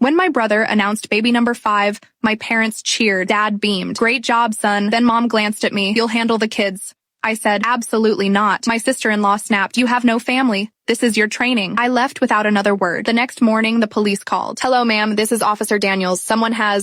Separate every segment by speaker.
Speaker 1: When my brother announced baby number 5, my parents cheered. Dad beamed. "Great job, son." Then Mom glanced at me. "You'll handle the kids." I said, "Absolutely not." My sister-in-law snapped, "You have no family. This is your training." I left without another word. The next morning, the police called. "Hello, ma'am. This is Officer Daniels.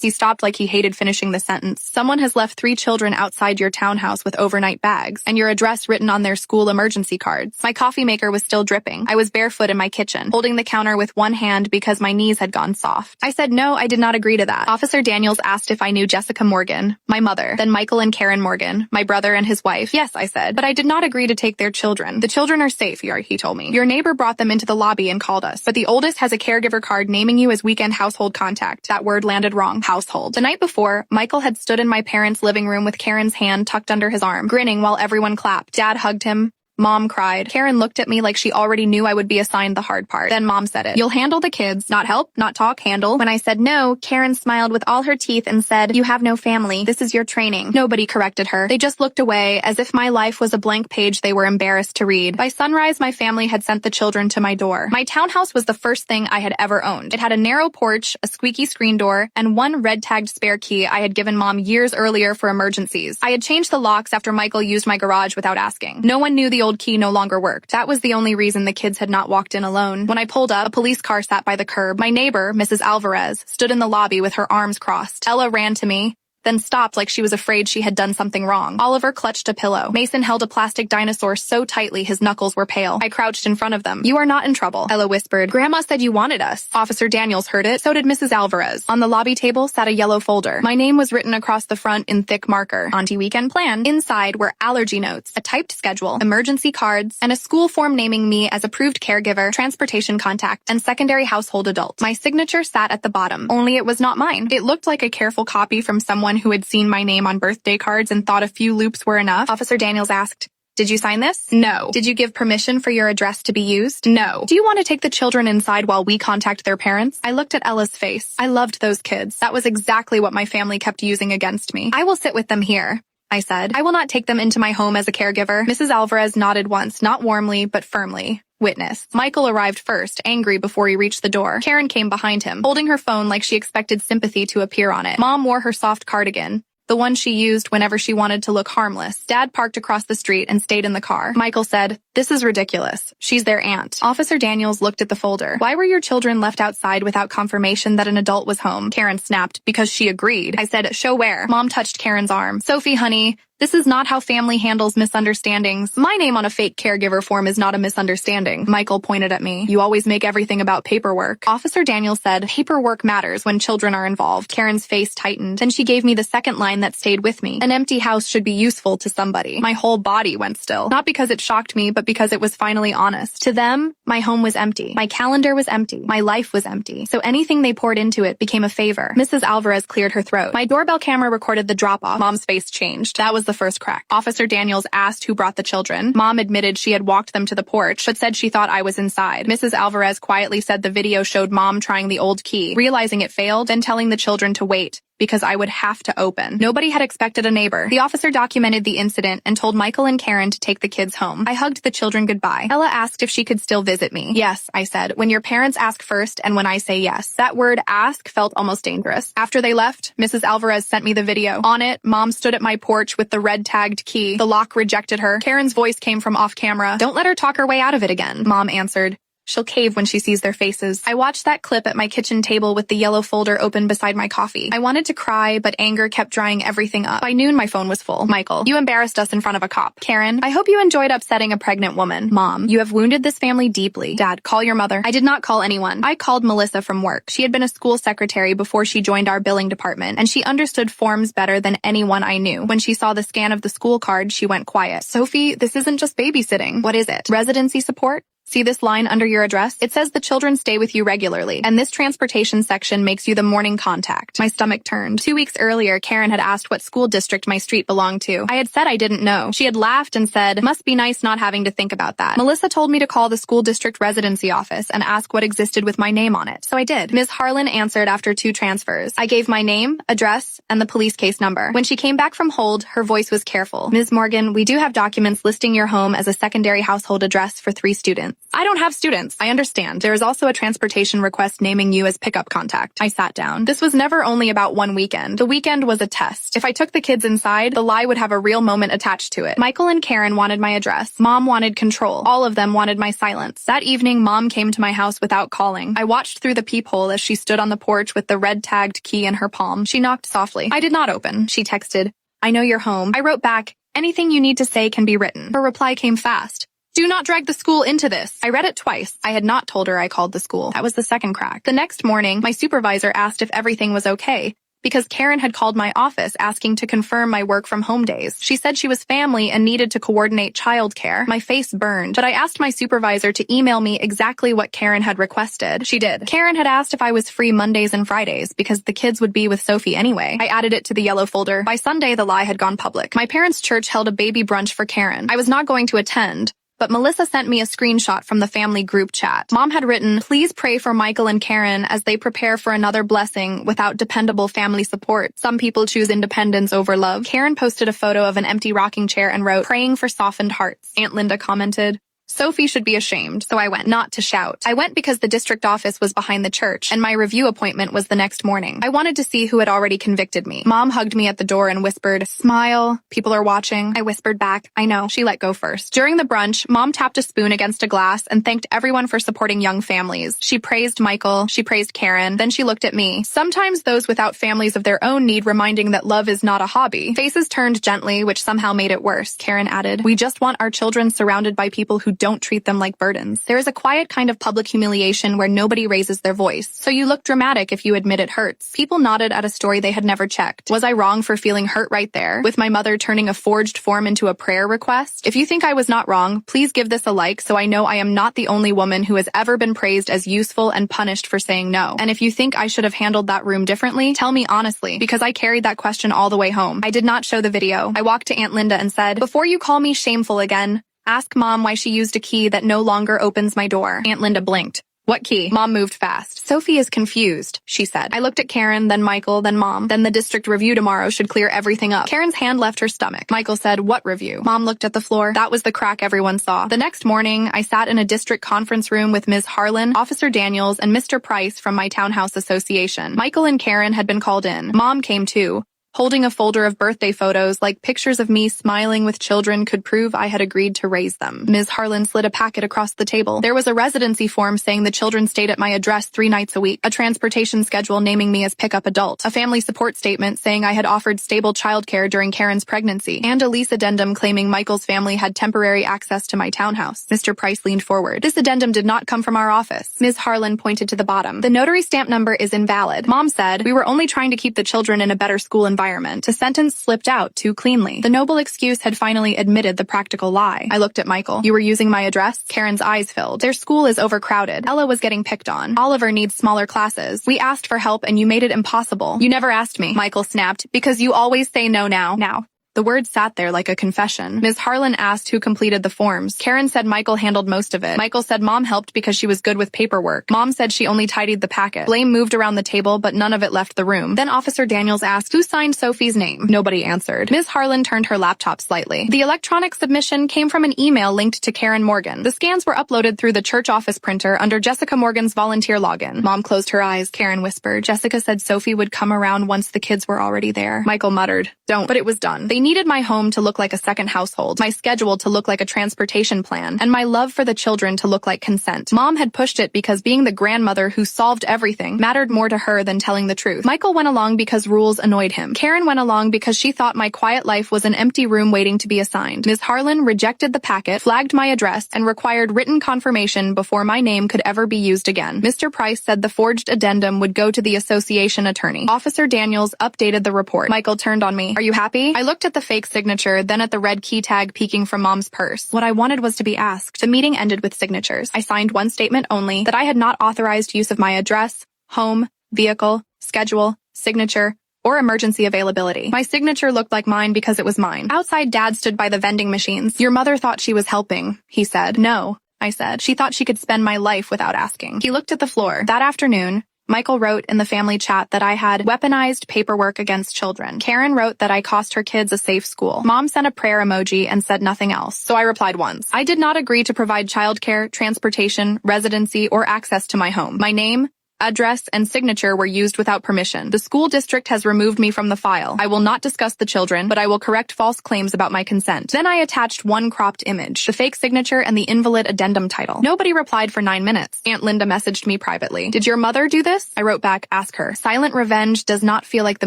Speaker 1: He stopped like he hated finishing the sentence. Someone has left 3 children outside your townhouse with overnight bags, and your address written on their school emergency cards." My coffee maker was still dripping. I was barefoot in my kitchen, holding the counter with one hand because my knees had gone soft. I said no, I did not agree to that. Officer Daniels asked if I knew Jessica Morgan, my mother, then Michael and Karen Morgan, my brother and his wife. "Yes," I said, "but I did not agree to take their children. The children are safe," he told me. "Your neighbor brought them into the lobby and called us, but the oldest has a caregiver card naming you as weekend household contact." That word landed wrong. Household. The night before, Michael had stood in my parents' living room with Karen's hand tucked under his arm, grinning while everyone clapped. Dad hugged him. Mom cried. Karen looked at me like she already knew I would be assigned the hard part. Then Mom said it. "You'll handle the kids. Not help, not talk, handle." When I said no, Karen smiled with all her teeth and said, "You have no family. This is your training." Nobody corrected her. They just looked away as if my life was a blank page they were embarrassed to read. By sunrise, my family had sent the children to my door. My townhouse was the first thing I had ever owned. It had a narrow porch, a squeaky screen door, and one red-tagged spare key I had given Mom years earlier for emergencies. I had changed the locks after Michael used my garage without asking. No one knew the old key no longer worked. That was the only reason the kids had not walked in alone. When I pulled up, a police car sat by the curb. My neighbor, Mrs. Alvarez, stood in the lobby with her arms crossed. Ella ran to me, then stopped like she was afraid she had done something wrong. Oliver clutched a pillow. Mason held a plastic dinosaur so tightly his knuckles were pale. I crouched in front of them. "You are not in trouble," Ella whispered. "Grandma said you wanted us." Officer Daniels heard it. So did Mrs. Alvarez. On the lobby table sat a yellow folder. My name was written across the front in thick marker. Auntie Weekend Plan. Inside were allergy notes, a typed schedule, emergency cards, and a school form naming me as approved caregiver, transportation contact, and secondary household adult. My signature sat at the bottom, only it was not mine. It looked like a careful copy from someone who had seen my name on birthday cards and thought a few loops were enough. Officer Daniels asked, "Did you sign this?" "No." "Did you give permission for your address to be used?" "No." "Do you want to take the children inside while we contact their parents?" I looked at Ella's face. I loved those kids. That was exactly what my family kept using against me. "I will sit with them here," I said. "I will not take them into my home as a caregiver." Mrs. Alvarez nodded once, not warmly, but firmly. Witness. Michael arrived first, angry before he reached the door. Karen came behind him, holding her phone like she expected sympathy to appear on it. Mom wore her soft cardigan, the one she used whenever she wanted to look harmless. Dad parked across the street and stayed in the car. Michael said, "This is ridiculous. She's their aunt." Officer Daniels looked at the folder. "Why were your children left outside without confirmation that an adult was home?" Karen snapped, "Because she agreed." I said, "Show where?" Mom touched Karen's arm. "Sophie, honey, this is not how family handles misunderstandings. My name on a fake caregiver form is not a misunderstanding." Michael pointed at me. "You always make everything about paperwork." Officer Daniels said, "Paperwork matters when children are involved." Karen's face tightened. Then she gave me the second line that stayed with me. "An empty house should be useful to somebody." My whole body went still. Not because it shocked me, but because it was finally honest. To them, my home was empty. My calendar was empty. My life was empty. So anything they poured into it became a favor. Mrs. Alvarez cleared her throat. My doorbell camera recorded the drop-off. Mom's face changed. That was the first crack. Officer Daniels asked who brought the children. Mom admitted she had walked them to the porch, but said she thought I was inside. Mrs. Alvarez quietly said the video showed Mom trying the old key, realizing it failed, and telling the children to wait, because I would have to open. Nobody had expected a neighbor. The officer documented the incident and told Michael and Karen to take the kids home. I hugged the children goodbye. Ella asked if she could still visit me. "Yes," I said, "when your parents ask first and when I say yes." That word ask felt almost dangerous. After they left, Mrs. Alvarez sent me the video. On it, Mom stood at my porch with the red-tagged key. The lock rejected her. Karen's voice came from off camera. "Don't let her talk her way out of it again," Mom answered. "She'll cave when she sees their faces." I watched that clip at my kitchen table with the yellow folder open beside my coffee. I wanted to cry, but anger kept drying everything up. By noon, my phone was full. "Michael, you embarrassed us in front of a cop." "Karen, I hope you enjoyed upsetting a pregnant woman." "Mom, you have wounded this family deeply." "Dad, call your mother." I did not call anyone. I called Melissa from work. She had been a school secretary before she joined our billing department, and she understood forms better than anyone I knew. When she saw the scan of the school card, she went quiet. "Sophie, this isn't just babysitting." "What is it?" "Residency support." See this line under your address? It says the children stay with you regularly, and this transportation section makes you the morning contact. My stomach turned. 2 weeks earlier, Karen had asked what school district my street belonged to. I had said I didn't know. She had laughed and said, "Must be nice not having to think about that." Melissa told me to call the school district residency office and ask what existed with my name on it. So I did. Ms. Harlan answered after 2 transfers. I gave my name, address, and the police case number. When she came back from hold, her voice was careful. "Ms. Morgan, we do have documents listing your home as a secondary household address for 3 students. I don't have students. I understand. There is also a transportation request naming you as pickup contact. I sat down. This was never only about one weekend. The weekend was a test. If I took the kids inside, the lie would have a real moment attached to it. Michael and Karen wanted my address. Mom wanted control. All of them wanted my silence. That evening, Mom came to my house without calling. I watched through the peephole as she stood on the porch with the red-tagged key in her palm. She knocked softly. I did not open. She texted, "I know you're home." I wrote back, "Anything you need to say can be written." Her reply came fast. "Do not drag the school into this." I read it twice. I had not told her I called the school. That was the second crack. The next morning, my supervisor asked if everything was okay, because Karen had called my office asking to confirm my work from home days. She said she was family and needed to coordinate childcare. My face burned, but I asked my supervisor to email me exactly what Karen had requested. She did. Karen had asked if I was free Mondays and Fridays because the kids would be with Sophie anyway. I added it to the yellow folder. By Sunday, the lie had gone public. My parents' church held a baby brunch for Karen. I was not going to attend, but Melissa sent me a screenshot from the family group chat. Mom had written, "Please pray for Michael and Karen as they prepare for another blessing without dependable family support. Some people choose independence over love." Karen posted a photo of an empty rocking chair and wrote, "Praying for softened hearts." Aunt Linda commented, "Sophie should be ashamed." So I went, not to shout. I went because the district office was behind the church, and my review appointment was the next morning. I wanted to see who had already convicted me. Mom hugged me at the door and whispered, "Smile. People are watching." I whispered back, "I know." She let go first. During the brunch, Mom tapped a spoon against a glass and thanked everyone for supporting young families. She praised Michael. She praised Karen. Then she looked at me. Sometimes those without families of their own need reminding that love is not a hobby. Faces turned gently, which somehow made it worse. Karen added, "We just want our children surrounded by people who don't treat them like burdens." There is a quiet kind of public humiliation where nobody raises their voice, so you look dramatic if you admit it hurts. People nodded at a story they had never checked. Was I wrong for feeling hurt right there, with my mother turning a forged form into a prayer request? If you think I was not wrong, please give this a like so I know I am not the only woman who has ever been praised as useful and punished for saying no. And if you think I should have handled that room differently, tell me honestly, because I carried that question all the way home. I did not show the video. I walked to Aunt Linda and said, "Before you call me shameful again, ask Mom why she used a key that no longer opens my door." Aunt Linda blinked. "What key?" Mom moved fast. "Sophie is confused," she said. I looked at Karen, then Michael, then Mom. Then the district review tomorrow should clear everything up. Karen's hand left her stomach. Michael said, "What review?" Mom looked at the floor. That was the crack everyone saw. The next morning, I sat in a district conference room with Ms. Harlan, Officer Daniels, and Mr. Price from my townhouse association. Michael and Karen had been called in. Mom came too, holding a folder of birthday photos like pictures of me smiling with children could prove I had agreed to raise them. Ms. Harlan slid a packet across the table. There was a residency form saying the children stayed at my address 3 nights a week, a transportation schedule naming me as pickup adult, a family support statement saying I had offered stable childcare during Karen's pregnancy, and a lease addendum claiming Michael's family had temporary access to my townhouse. Mr. Price leaned forward. "This addendum did not come from our office." Ms. Harlan pointed to the bottom. "The notary stamp number is invalid." Mom said, "We were only trying to keep the children in a better school environment." A sentence slipped out too cleanly. The noble excuse had finally admitted the practical lie. I looked at Michael. "You were using my address?" Karen's eyes filled. "Their school is overcrowded. Ella was getting picked on. Oliver needs smaller classes. We asked for help and you made it impossible." "You never asked me," Michael snapped, "because you always say no now." The word sat there like a confession. Ms. Harlan asked who completed the forms. Karen said Michael handled most of it. Michael said Mom helped because she was good with paperwork. Mom said she only tidied the packet. Blame moved around the table, but none of it left the room. Then Officer Daniels asked, "Who signed Sophie's name?" Nobody answered. Ms. Harlan turned her laptop slightly. The electronic submission came from an email linked to Karen Morgan. The scans were uploaded through the church office printer under Jessica Morgan's volunteer login. Mom closed her eyes. Karen whispered, "Jessica said Sophie would come around once the kids were already there." Michael muttered, "Don't." But it was done. They needed my home to look like a second household, my schedule to look like a transportation plan, and my love for the children to look like consent. Mom had pushed it because being the grandmother who solved everything mattered more to her than telling the truth. Michael went along because rules annoyed him. Karen went along because she thought my quiet life was an empty room waiting to be assigned. Ms. Harlan rejected the packet, flagged my address, and required written confirmation before my name could ever be used again. Mr. Price said the forged addendum would go to the association attorney. Officer Daniels updated the report. Michael turned on me. "Are you happy?" I looked at the fake signature, then at the red key tag peeking from Mom's purse. What I wanted was to be asked. The meeting ended with signatures. I signed one statement only, that I had not authorized use of my address, home, vehicle, schedule, signature, or emergency availability. My signature looked like mine because it was mine. Outside, Dad stood by the vending machines. "Your mother thought she was helping," he said. "No," I said. "She thought she could spend my life without asking." He looked at the floor. That afternoon, Michael wrote in the family chat that I had weaponized paperwork against children. Karen wrote that I cost her kids a safe school. Mom sent a prayer emoji and said nothing else, so I replied once. I did not agree to provide childcare, transportation, residency, or access to my home. My name, address, and signature were used without permission. The school district has removed me from the file. I will not discuss the children, but I will correct false claims about my consent. Then I attached one cropped image, the fake signature, and the invalid addendum title. Nobody replied for 9 minutes. Aunt Linda messaged me privately. Did your mother do this? I wrote back, ask her. Silent revenge does not feel like the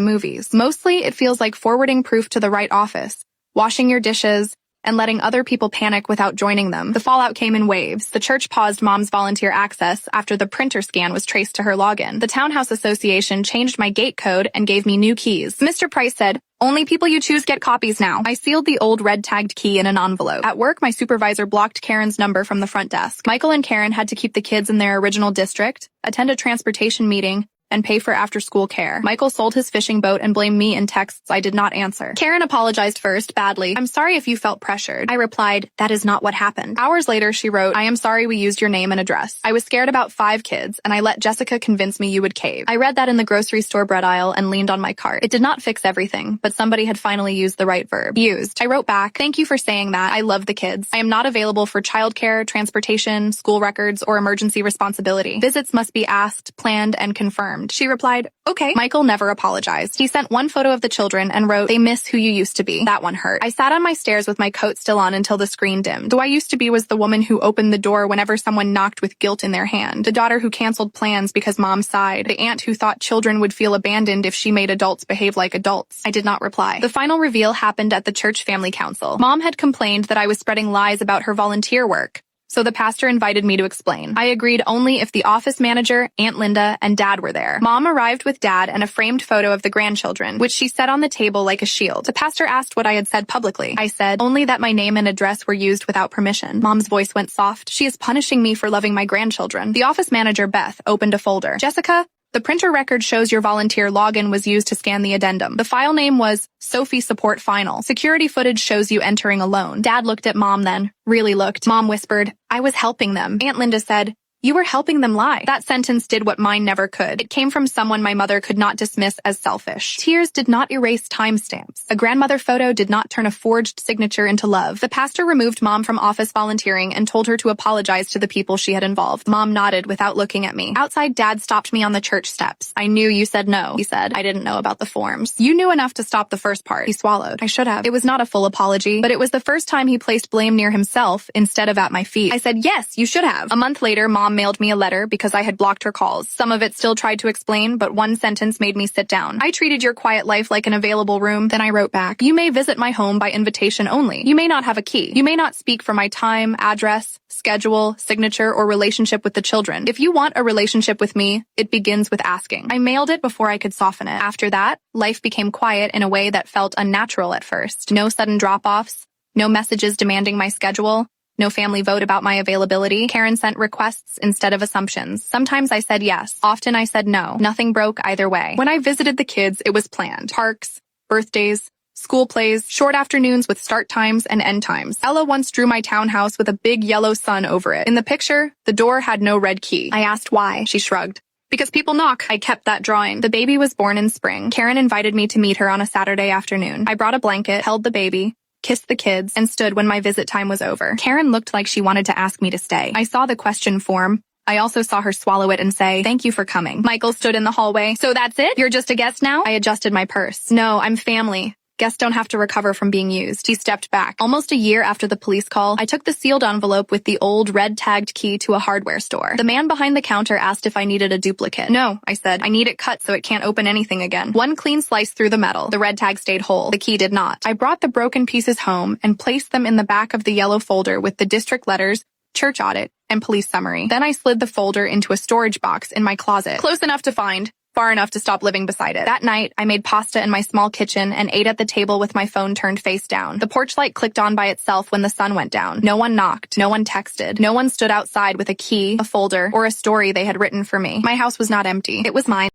Speaker 1: movies. Mostly, it feels like forwarding proof to the right office, washing your dishes, and letting other people panic without joining them. The fallout came in waves. The church paused Mom's volunteer access after the printer scan was traced to her login. The Townhouse Association changed my gate code and gave me new keys. Mr. Price said, only people you choose get copies now. I sealed the old red-tagged key in an envelope. At work, my supervisor blocked Karen's number from the front desk. Michael and Karen had to keep the kids in their original district, attend a transportation meeting, and pay for after-school care. Michael sold his fishing boat and blamed me in texts I did not answer. Karen apologized first, badly. I'm sorry if you felt pressured. I replied, that is not what happened. Hours later, she wrote, I am sorry we used your name and address. I was scared about 5 kids, and I let Jessica convince me you would cave. I read that in the grocery store bread aisle and leaned on my cart. It did not fix everything, but somebody had finally used the right verb. Used. I wrote back, thank you for saying that. I love the kids. I am not available for childcare, transportation, school records, or emergency responsibility. Visits must be asked, planned, and confirmed. She replied, okay. Michael never apologized. He sent one photo of the children and wrote, they miss who you used to be. That one hurt. I sat on my stairs with my coat still on until the screen dimmed. Who I used to be was the woman who opened the door whenever someone knocked with guilt in their hand. The daughter who canceled plans because mom sighed. The aunt who thought children would feel abandoned if she made adults behave like adults. I did not reply. The final reveal happened at the church family council. Mom had complained that I was spreading lies about her volunteer work, so the pastor invited me to explain. I agreed only if the office manager, Aunt Linda, and Dad were there. Mom arrived with Dad and a framed photo of the grandchildren, which she set on the table like a shield. The pastor asked what I had said publicly. I said, only that my name and address were used without permission. Mom's voice went soft. She is punishing me for loving my grandchildren. The office manager, Beth, opened a folder. Jessica, the printer record shows your volunteer login was used to scan the addendum. The file name was Sophie Support Final. Security footage shows you entering alone. Dad looked at Mom then. Really looked. Mom whispered, I was helping them. Aunt Linda said, you were helping them lie. That sentence did what mine never could. It came from someone my mother could not dismiss as selfish. Tears did not erase timestamps. A grandmother photo did not turn a forged signature into love. The pastor removed Mom from office volunteering and told her to apologize to the people she had involved. Mom nodded without looking at me. Outside, Dad stopped me on the church steps. I knew you said no, he said. I didn't know about the forms. You knew enough to stop the first part. He swallowed. I should have. It was not a full apology, but it was the first time he placed blame near himself instead of at my feet. I said, yes, you should have. A month later, Mom mailed me a letter because I had blocked her calls. Some of it still tried to explain, but one sentence made me sit down. I treated your quiet life like an available room. Then I wrote back, you may visit my home by invitation only. You may not have a key. You may not speak for my time, address, schedule, signature, or relationship with the children. If you want a relationship with me, it begins with asking. I mailed it before I could soften it. After that, life became quiet in a way that felt unnatural at first. No sudden drop-offs, no messages demanding my schedule, no family vote about my availability. Karen sent requests instead of assumptions. Sometimes I said yes. Often I said no. Nothing broke either way. When I visited the kids, it was planned. Parks, birthdays, school plays, short afternoons with start times and end times. Ella once drew my townhouse with a big yellow sun over it. In the picture, the door had no red key. I asked why. She shrugged. Because people knock. I kept that drawing. The baby was born in spring. Karen invited me to meet her on a Saturday afternoon. I brought a blanket, held the baby, kissed the kids, and stood when my visit time was over. Karen looked like she wanted to ask me to stay. I saw the question form. I also saw her swallow it and say, thank you for coming. Michael stood in the hallway. So that's it? You're just a guest now? I adjusted my purse. No, I'm family. Guests don't have to recover from being used. He stepped back. Almost a year after the police call, I took the sealed envelope with the old red-tagged key to a hardware store. The man behind the counter asked if I needed a duplicate. No, I said. I need it cut so it can't open anything again. One clean slice through the metal. The red tag stayed whole. The key did not. I brought the broken pieces home and placed them in the back of the yellow folder with the district letters, church audit, and police summary. Then I slid the folder into a storage box in my closet. Close enough to find, far enough to stop living beside it. That night, I made pasta in my small kitchen and ate at the table with my phone turned face down. The porch light clicked on by itself when the sun went down. No one knocked. No one texted. No one stood outside with a key, a folder, or a story they had written for me. My house was not empty. It was mine.